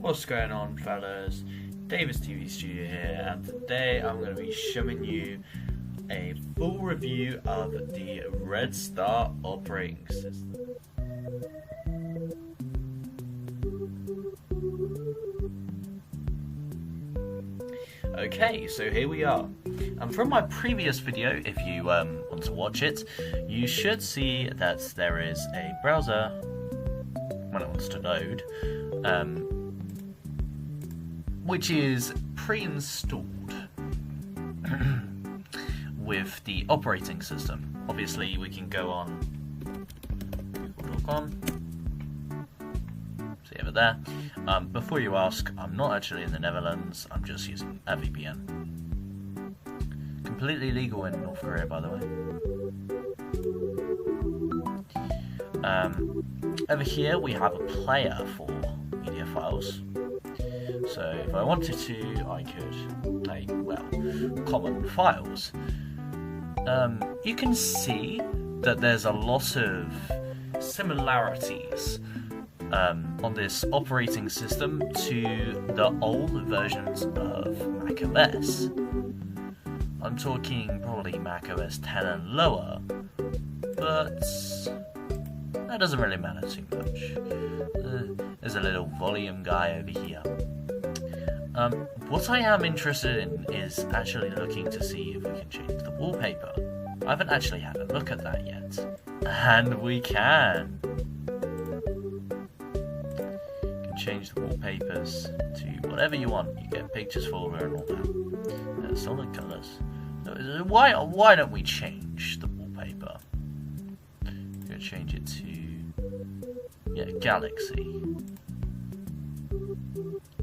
What's going on, fellas? Davis TV Studio here, and today I'm going to be showing you a full review of the Red Star operating system. Okay, so here we are. From my previous video, if you want to watch it, you should see that there is a browser when it wants to load, which is pre-installed with the operating system. Obviously, we can go on google.com. See over there. Before you ask, I'm not actually in the Netherlands, I'm just using a VPN. Completely legal in North Korea, by the way. Over here we have a player for media files. So if I wanted to, I could play, well, common files. You can see that there's a lot of similarities on this operating system to the old versions of macOS. I'm talking probably macOS 10 and lower, but that doesn't really matter too much. There's a little volume guy over here. What I am interested in is actually looking to see if we can change the wallpaper. I haven't actually had a look at that yet, and we can. Change the wallpapers to whatever you want. You get pictures folder and all that. Solid colours. Why don't we change the wallpaper? We're gonna change it to Galaxy,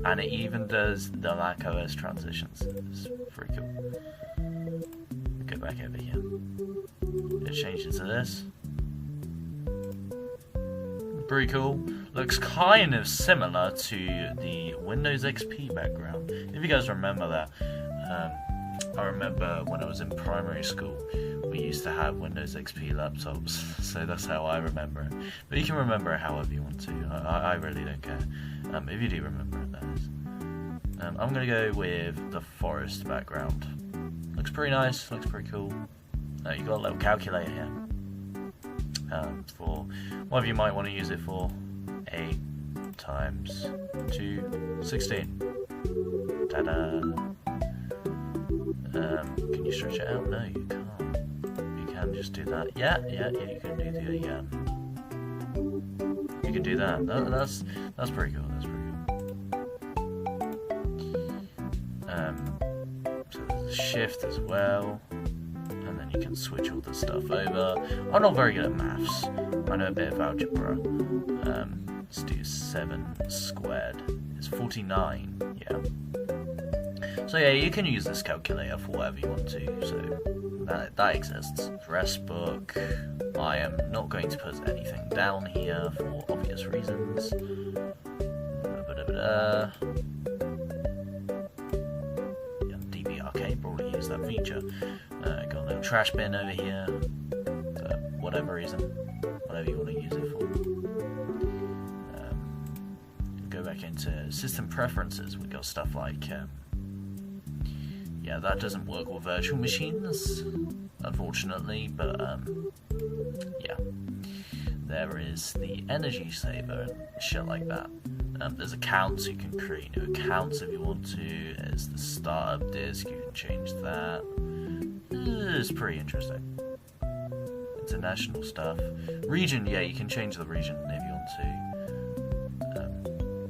and it even does the macOS transitions. It's pretty cool. We'll go back over here. Let's change it to this. Pretty cool. Looks kind of similar to the Windows XP background. If you guys remember that, I remember when I was in primary school, we used to have Windows XP laptops, so that's how I remember it. But you can remember it however you want to. I really don't care. If you do remember it, that is. I'm gonna go with the forest background. Looks pretty nice. Looks pretty cool. You got a little calculator here. For whatever you might want to use it for. 8 times 2, 16. Ta-da! Can you stretch it out? No, you can't. You can just do that. Yeah, you can do the you can do that. That's pretty cool. That's pretty cool. So there's a shift as well. And then you can switch all the stuff over. I'm not very good at maths. I know a bit of algebra. Let's do 7 squared. It's 49, yeah. So yeah, you can use this calculator for whatever you want to, so that exists. Address book. I am not going to put anything down here for obvious reasons. DB Arcade probably use that feature. Got a little trash bin over here, for whatever reason, whatever you want to use it for. Go back into system preferences. We got stuff like, that doesn't work with virtual machines, unfortunately, but there is the energy saver and shit like that. There's accounts, you can create new accounts if you want to. There's the startup disk, you can change that. It's pretty interesting. International stuff. Region, you can change the region if you want to.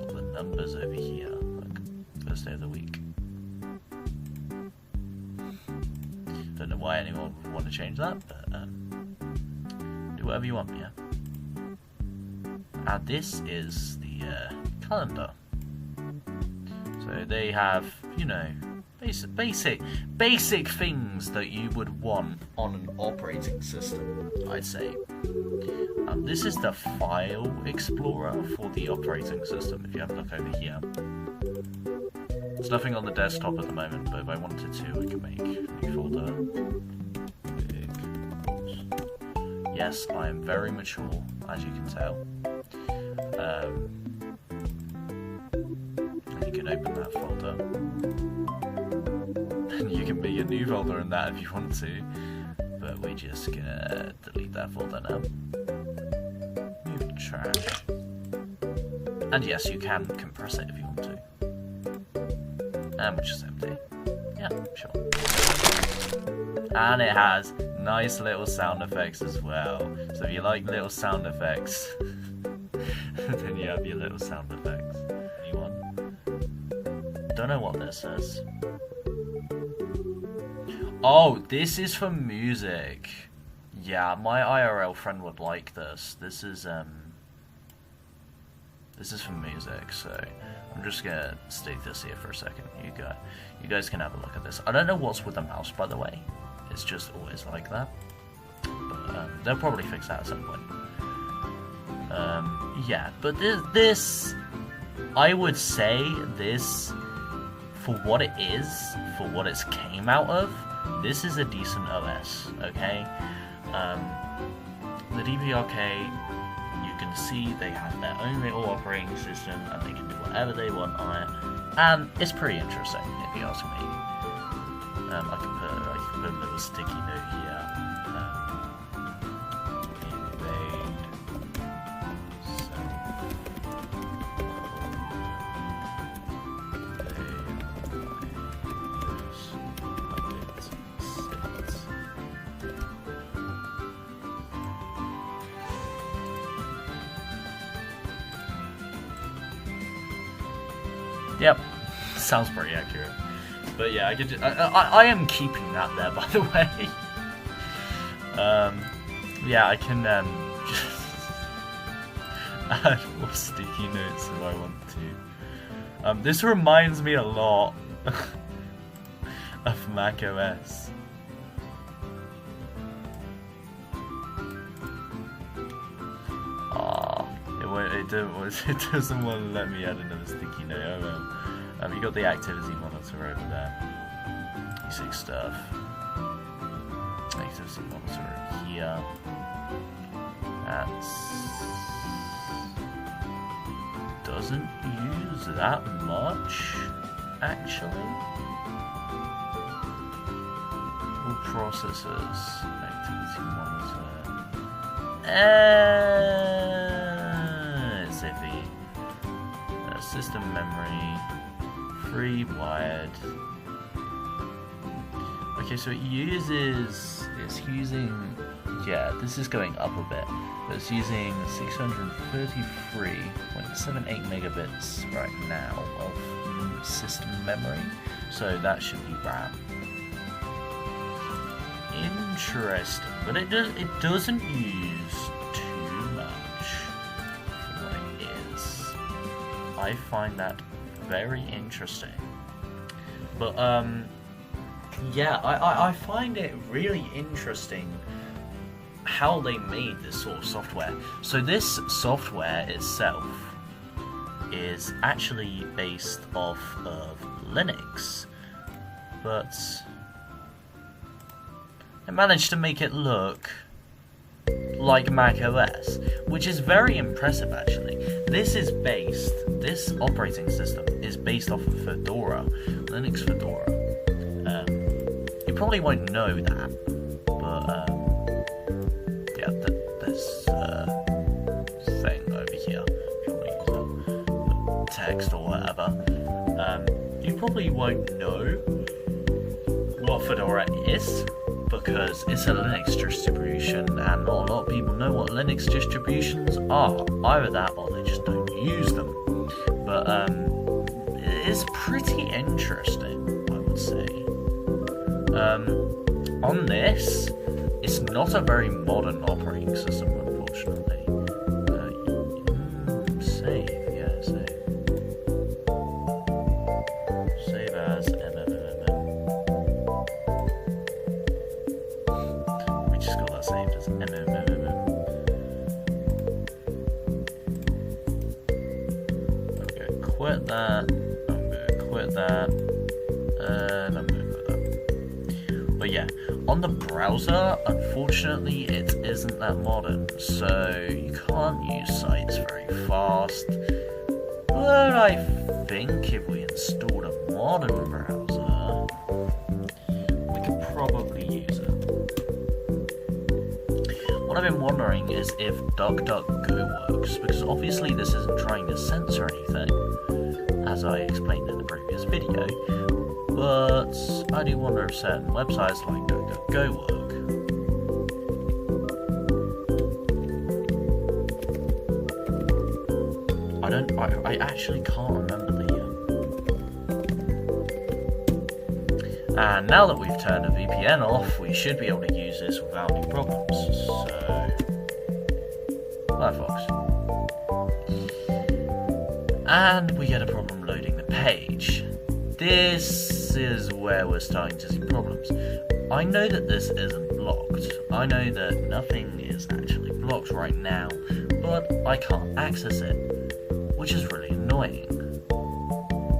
All the numbers over here, like first day of the week. Don't know why anyone would want to change that, but do whatever you want, yeah. And this is the calendar. So they have, basic things that you would want on an operating system, I'd say. This is the file explorer for the operating system, if you have a look over here. There's nothing on the desktop at the moment, but if I wanted to, I could make a new folder. Yes, I am very mature, as you can tell. can open that folder. And you can make a new folder in that if you want to. But we're just gonna delete that folder now. Move trash. And yes, you can compress it if you want to. And which is empty. Yeah, sure. And it has nice little sound effects as well. So if you like little sound effects, then you have your little sound effects. Anyone? Don't know what this says. Oh, this is for music. Yeah, my IRL friend would like this. This is for music, so I'm just gonna stick this here for a second. You guys can have a look at this. I don't know what's with the mouse, by the way. It's just always like that. But they'll probably fix that at some point. Yeah, but this, I would say this, for what it is, for what it's came out of, this is a decent OS, okay? The DPRK, you can see they have their own little operating system and they can do whatever they want on it, and it's pretty interesting if you ask me. I can put a little sticky note here. Yep, sounds pretty accurate. But yeah, I could. I am keeping that there, by the way. Yeah, I can just add more sticky notes if I want to. This reminds me a lot of macOS. It doesn't want to let me add another sticky note. Oh well. You got the activity monitor over there. Basic stuff. Activity monitor here. That doesn't use that much, actually. All processors. Activity monitor. It's iffy. System memory. Free wired. Okay, so it's using, yeah, this is going up a bit, but it's using 633.78 megabits right now of system memory, so that should be RAM. Interesting, but it doesn't use too much for what it is. I find that very interesting. But yeah, I find it really interesting how they made this sort of software. So this software itself is actually based off of Linux, but I managed to make it look like macOS, which is very impressive actually. This operating system is based off of Fedora, Linux Fedora. You probably won't know that, but yeah, this thing over here, text or whatever, you probably won't know what Fedora is, because it's a Linux distribution and not a lot of people know what Linux distributions are. Either that or they just don't use them. But it's pretty interesting, I would say. On this, it's not a very modern operating system, unfortunately. Save, yeah, save. Save as MMMM. We just got that saved as MMMM. I'm gonna quit that. I'm gonna quit that. And I'm gonna quit that. But yeah, on the browser, unfortunately, it isn't that modern, so you can't use sites very fast. But I think if we installed a modern browser, we could probably use it. What I've been wondering is if DuckDuckGo works, because obviously this isn't trying to censor anything, as I explained in the previous video, but I do wonder if certain websites like DuckDuckGo work. I actually can't remember the and now that we've turned the VPN off, we should be able to use this without any problems. So, Firefox. And we get a problem loading the page. This is where we're starting to see problems. I know that this isn't blocked. I know that nothing is actually blocked right now, but I can't access it, which is really annoying.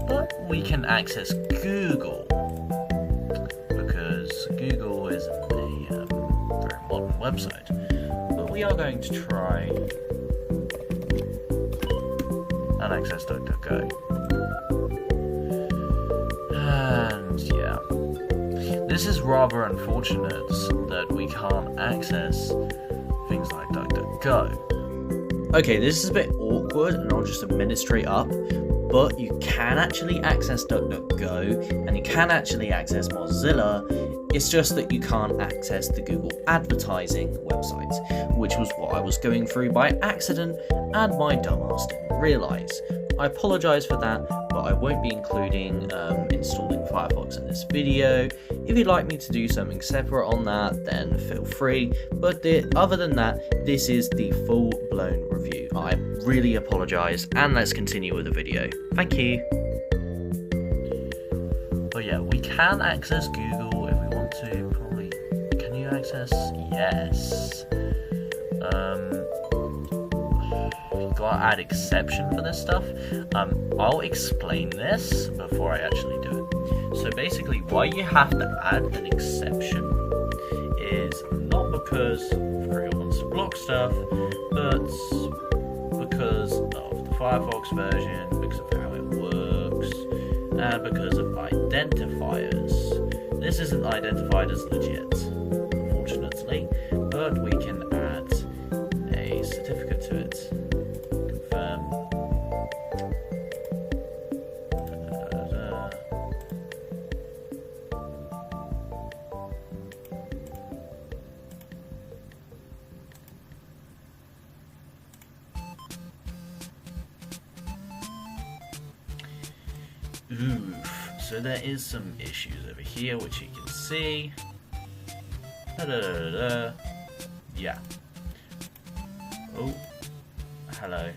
But we can access Google, because Google isn't a very modern website. But we are going to try and access DuckDuckGo. And yeah, this is rather unfortunate that we can't access things like DuckDuckGo. Okay, this is a bit awkward, and I'll just admit it straight up, but you can actually access DuckDuckGo, and you can actually access Mozilla. It's just that you can't access the Google advertising website, which was what I was going through by accident, and my dumbass didn't realise. I apologise for that, but I won't be including installing Firefox in this video. If you'd like me to do something separate on that, then feel free, but other than that, this is the full-blown review. I really apologise, and let's continue with the video. Thank you. But yeah, we can access Google if we want to, probably. Can you access? Yes. Gotta add exception for this stuff. I'll explain this before I actually do it. So basically, why you have to add an exception is not because Google wants to block stuff, but because of the Firefox version, because of how it works, and because of identifiers. This isn't identified as legit, unfortunately, but we can add a certificate to it. Oof, so there is some issues over here, which you can see. Yeah. Oh, hello.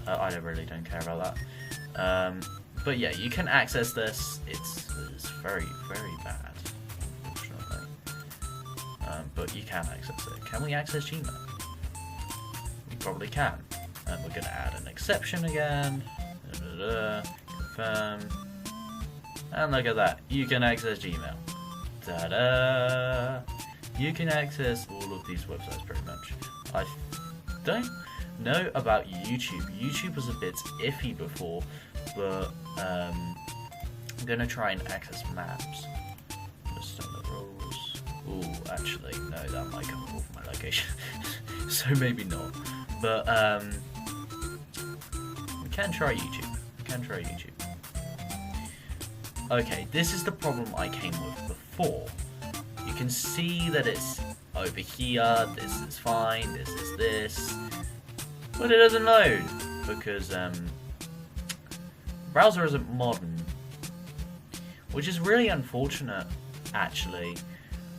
I really don't care about that. But yeah, you can access this. It's very, very bad, unfortunately. But you can access it. Can we access Gmail? We probably can. And we're going to add an exception again. Confirm. And look at that. You can access Gmail. Ta-da! You can access all of these websites pretty much. I don't know about YouTube. YouTube was a bit iffy before, but I'm gonna try and access maps. Just on the rules. Ooh, actually, no, that might come off my location. So maybe not. But we can try YouTube. Okay, this is the problem I came with before. You can see that it's over here, this is fine, this is this, but it doesn't load because browser isn't modern, which is really unfortunate actually.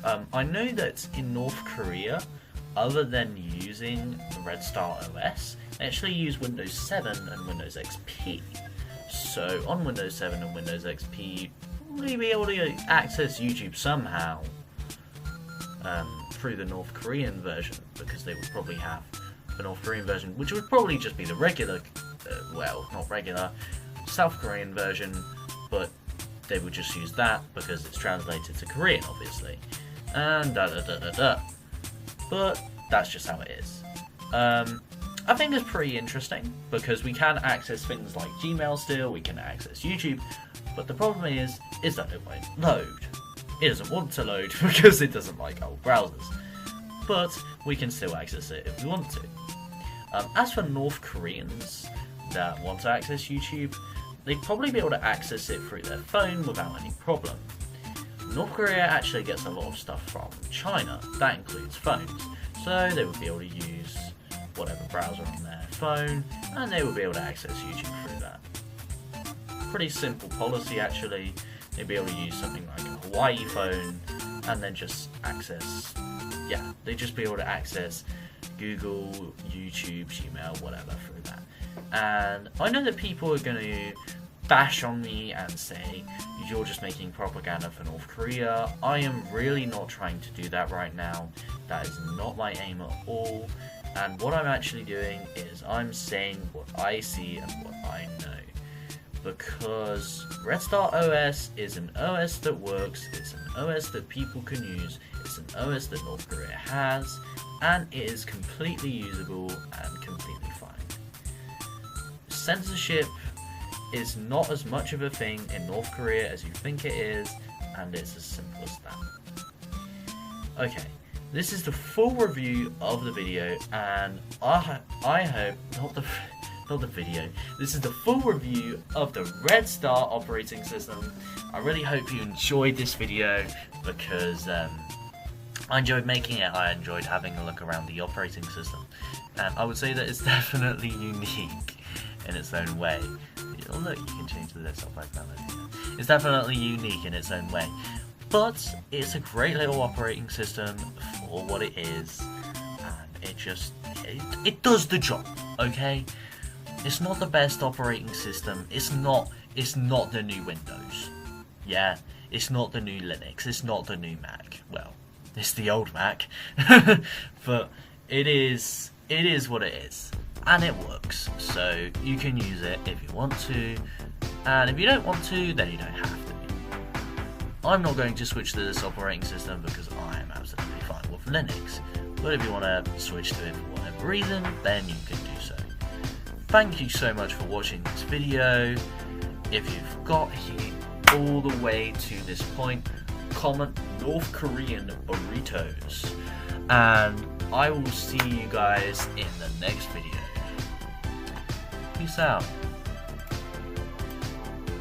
I know that in North Korea, other than using Red Star OS, they actually use Windows 7 and Windows XP. So on Windows 7 and Windows XP, you'd probably be able to access YouTube somehow through the North Korean version, because they would probably have the North Korean version, which would probably just be the regular, well, not regular, South Korean version, but they would just use that because it's translated to Korean, obviously, and But that's just how it is. I think it's pretty interesting because we can access things like Gmail still, we can access YouTube, but the problem is that it won't load. It doesn't want to load because it doesn't like old browsers, but we can still access it if we want to. As for North Koreans that want to access YouTube, they'd probably be able to access it through their phone without any problem. North Korea actually gets a lot of stuff from China, that includes phones, so they would be able to use whatever browser on their phone, and they would be able to access YouTube through that. Pretty simple policy actually. They'd be able to use something like a Hawaii phone, and then just access, they'd just be able to access Google, YouTube, Gmail, whatever through that. And I know that people are going to bash on me and say, you're just making propaganda for North Korea. I am really not trying to do that right now. That is not my aim at all. And what I'm actually doing is I'm saying what I see and what I know. Because Red Star OS is an OS that works, it's an OS that people can use, it's an OS that North Korea has, and it is completely usable and completely fine. Censorship is not as much of a thing in North Korea as you think it is, and it's as simple as that. Okay, this is the full review of the video, and I hope, not the video, this is the full review of the Red Star operating system. I really hope you enjoyed this video because I enjoyed making it, I enjoyed having a look around the operating system, and I would say that it's definitely unique in its own way. Oh look, you can change the desktop background. It's definitely unique in its own way, but it's a great little operating system for what it is, and it does the job. Okay, it's not the best operating system. It's not the new Windows. Yeah, it's not the new Linux. It's not the new Mac. Well, it's the old Mac, but it is what it is. And it works, so you can use it if you want to, and if you don't want to, then you don't have to. I'm not going to switch to this operating system because I am absolutely fine with Linux, but if you want to switch to it for whatever reason, then you can do so. Thank you so much for watching this video. If you've got here all the way to this point, comment North Korean burritos, and I will see you guys in the next video. Peace out.